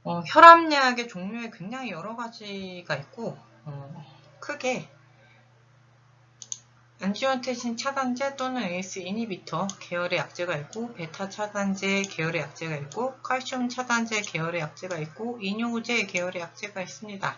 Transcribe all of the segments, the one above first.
혈압약의 종류에 굉장히 여러 가지가 있고, 크게 안지오텐신 차단제 또는 ACE 이니비터 계열의 약제가 있고, 베타 차단제 계열의 약제가 있고, 칼슘 차단제 계열의 약제가 있고, 이뇨제 계열의 약제가 있습니다.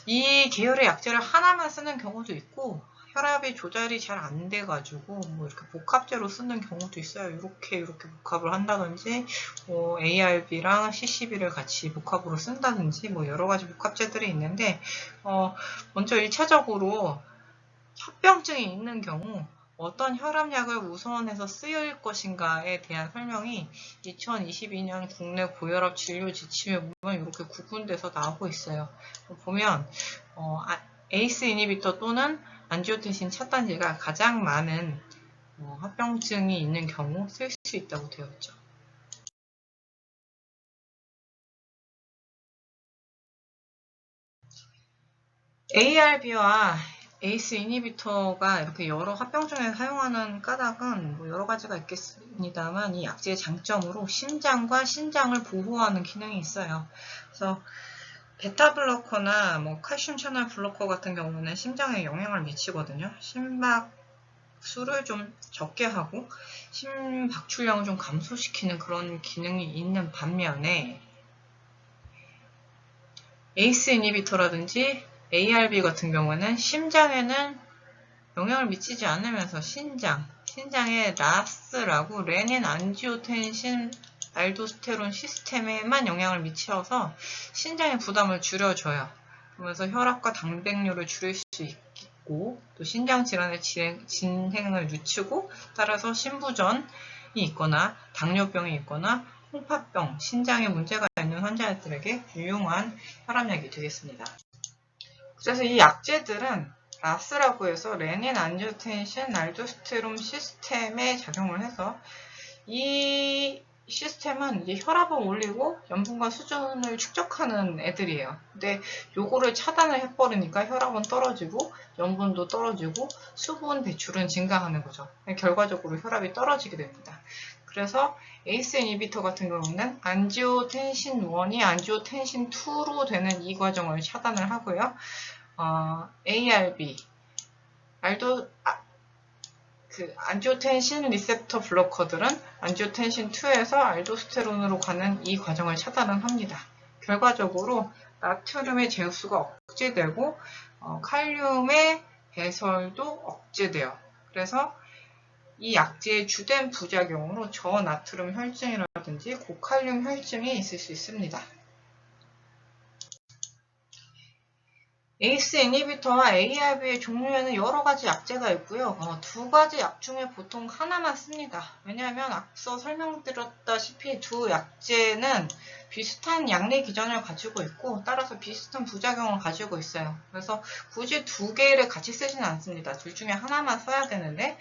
이 계열의 약제를 하나만 쓰는 경우도 있고, 혈압이 조절이 잘 안 돼가지고 뭐 이렇게 복합제로 쓰는 경우도 있어요. 이렇게 복합을 한다든지, ARB랑 CCB를 같이 복합으로 쓴다든지, 뭐 여러 가지 복합제들이 있는데, 먼저 1차적으로 합병증이 있는 경우 어떤 혈압약을 우선해서 쓰일 것인가에 대한 설명이 2022년 국내 고혈압 진료 지침에 보면 이렇게 구분돼서 나오고 있어요. 보면 ACE 이니비터 또는 안지오텐신 차단제가 가장 많은 합병증이 있는 경우 쓸 수 있다고 되어 있죠. ARB와 ACE 이니비터가 이렇게 여러 합병증에 사용하는 까닭은 뭐 여러 가지가 있겠습니다만, 이 약제의 장점으로 심장과 신장을 보호하는 기능이 있어요. 그래서 베타 블로커나 뭐 칼슘 채널 블로커 같은 경우는 심장에 영향을 미치거든요. 심박수를 좀 적게 하고 심박출량을 좀 감소시키는 그런 기능이 있는 반면에, ACE 이니비터라든지 ARB 같은 경우는 심장에는 영향을 미치지 않으면서 신장의 라스라고 레닌 안지오텐신 알도스테론 시스템에만 영향을 미쳐서 신장의 부담을 줄여줘요. 그러면서 혈압과 당백뇨를 줄일 수 있고, 또 신장 질환의 진행을 늦추고, 따라서 심부전이 있거나 당뇨병이 있거나 홍파병, 신장에 문제가 있는 환자들에게 유용한 혈압약이 되겠습니다. 그래서 이 약제들은 라스라고 해서 레닌 안지오텐신 알도스테론 시스템에 작용을 해서, 이 시스템은 이제 혈압을 올리고 염분과 수준을 축적하는 애들이에요. 근데 요거를 차단을 해버리니까 혈압은 떨어지고 염분도 떨어지고 수분 배출은 증가하는 거죠. 결과적으로 혈압이 떨어지게 됩니다. 그래서 ACE 이니비터 같은 경우는 안지오텐신 1이 안지오텐신 2로 되는 이 과정을 차단을 하고요. ARB, 안지오텐신 리셉터 블로커들은 안지오텐신 2에서 알도스테론으로 가는 이 과정을 차단을 합니다. 결과적으로 나트륨의 제수가 억제되고 칼륨의 배설도 억제돼요. 그래서 이 약제의 주된 부작용으로 저나트륨 혈증이라든지 고칼륨 혈증이 있을 수 있습니다. ACE 이니비터와 ARB의 종류에는 여러 가지 약제가 있고요. 두 가지 약 중에 보통 하나만 씁니다. 왜냐하면 앞서 설명드렸다시피 두 약제는 비슷한 약리 기전을 가지고 있고, 따라서 비슷한 부작용을 가지고 있어요. 그래서 굳이 두 개를 같이 쓰지는 않습니다. 둘 중에 하나만 써야 되는데,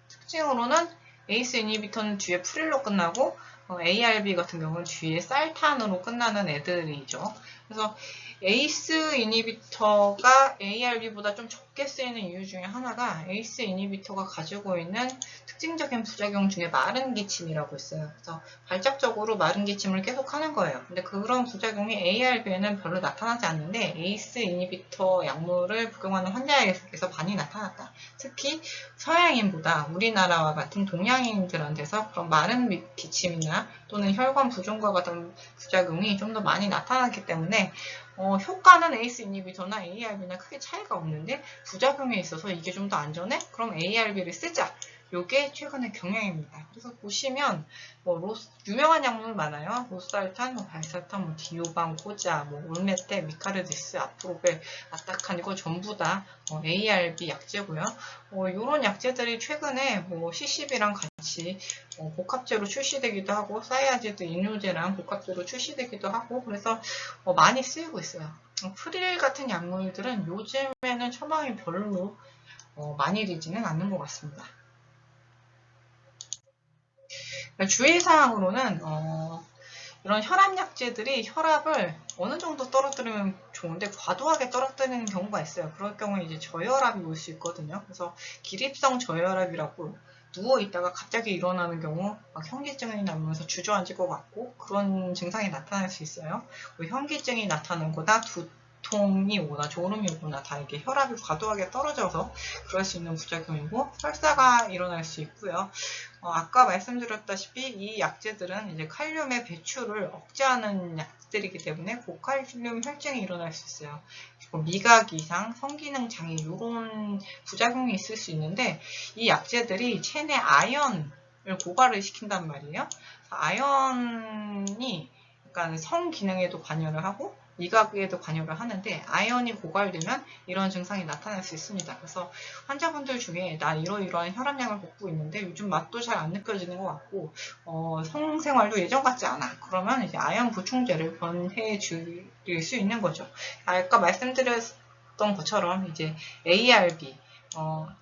특징으로는 ACE 이니비터는 뒤에 프릴로 끝나고, ARB 같은 경우는 뒤에 살탄으로 끝나는 애들이죠. 그래서 ACE 이니비터가 ARB보다 좀 적게 쓰이는 이유 중에 하나가, ACE 이니비터가 가지고 있는 특징적인 부작용 중에 마른 기침이라고 있어요. 그래서 발작적으로 마른 기침을 계속 하는 거예요. 근데 그런 부작용이 ARB에는 별로 나타나지 않는데, ACE 이니비터 약물을 복용하는 환자에게서 많이 나타났다. 특히 서양인보다 우리나라와 같은 동양인들한테서 그런 마른 기침이나 또는 혈관 부종과 같은 부작용이 좀 더 많이 나타났기 때문에, 효과는 ACE 이니비터나 ARB나 크게 차이가 없는데 부작용에 있어서 이게 좀 더 안전해? 그럼 ARB를 쓰자. 요게 최근의 경향입니다. 그래서 보시면 유명한 약물 많아요. 로스알탄, 발사탄, 디오방, 코자, 올메테, 미카르디스, 아프로벨, 아타칸, 이거 전부 다 ARB 약제고요. 이런 약제들이 최근에 CCB랑 같이 복합제로 출시되기도 하고, 사이아제드 이뇨제랑 복합제로 출시되기도 하고, 그래서 많이 쓰이고 있어요. 프릴 같은 약물들은 요즘에는 처방이 별로 많이 되지는 않는 것 같습니다. 주의사항으로는 이런 혈압약제들이 혈압을 어느 정도 떨어뜨리면 좋은데 과도하게 떨어뜨리는 경우가 있어요. 그럴 경우에 이제 저혈압이 올 수 있거든요. 그래서 기립성 저혈압이라고 누워있다가 갑자기 일어나는 경우 막 현기증이 나면서 주저앉을 것 같고 그런 증상이 나타날 수 있어요. 현기증이 나타나거나 두통이 오거나 졸음이 오거나 다 이게 혈압이 과도하게 떨어져서 그럴 수 있는 부작용이고 설사가 일어날 수 있고요. 아까 말씀드렸다시피 이 약제들은 이제 칼륨의 배출을 억제하는 약들이기 때문에 고칼륨 혈증이 일어날 수 있어요. 그리고 미각 이상, 성기능 장애 이런 부작용이 있을 수 있는데 이 약제들이 체내 아연을 고갈을 시킨단 말이에요. 아연이 약간 성기능에도 관여를 하고 미각에도 관여를 하는데 아연이 고갈되면 이런 증상이 나타날 수 있습니다. 그래서 환자분들 중에 나 이러이러한 혈압약을 먹고 있는데 요즘 맛도 잘 안 느껴지는 것 같고 성생활도 예전 같지 않아. 그러면 이제 아연 보충제를 권해 줄 수 있는 거죠. 아까 말씀드렸던 것처럼 이제 ARB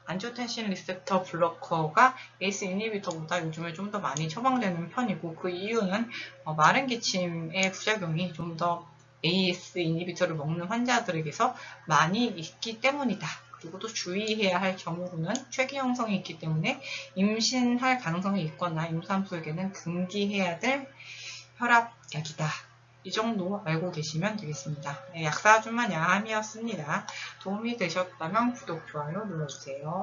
안지오텐신 리셉터 블로커가 ACE 이니비터보다 요즘에 좀 더 많이 처방되는 편이고 그 이유는 마른 기침의 부작용이 좀 더 ACE 이니비터를 먹는 환자들에게서 많이 있기 때문이다. 그리고 또 주의해야 할 경우로는 최기 형성이 있기 때문에 임신할 가능성이 있거나 임산부에게는 금기해야 될 혈압약이다. 이 정도 알고 계시면 되겠습니다. 네, 약사아줌마 야함이었습니다. 도움이 되셨다면 구독, 좋아요 눌러주세요.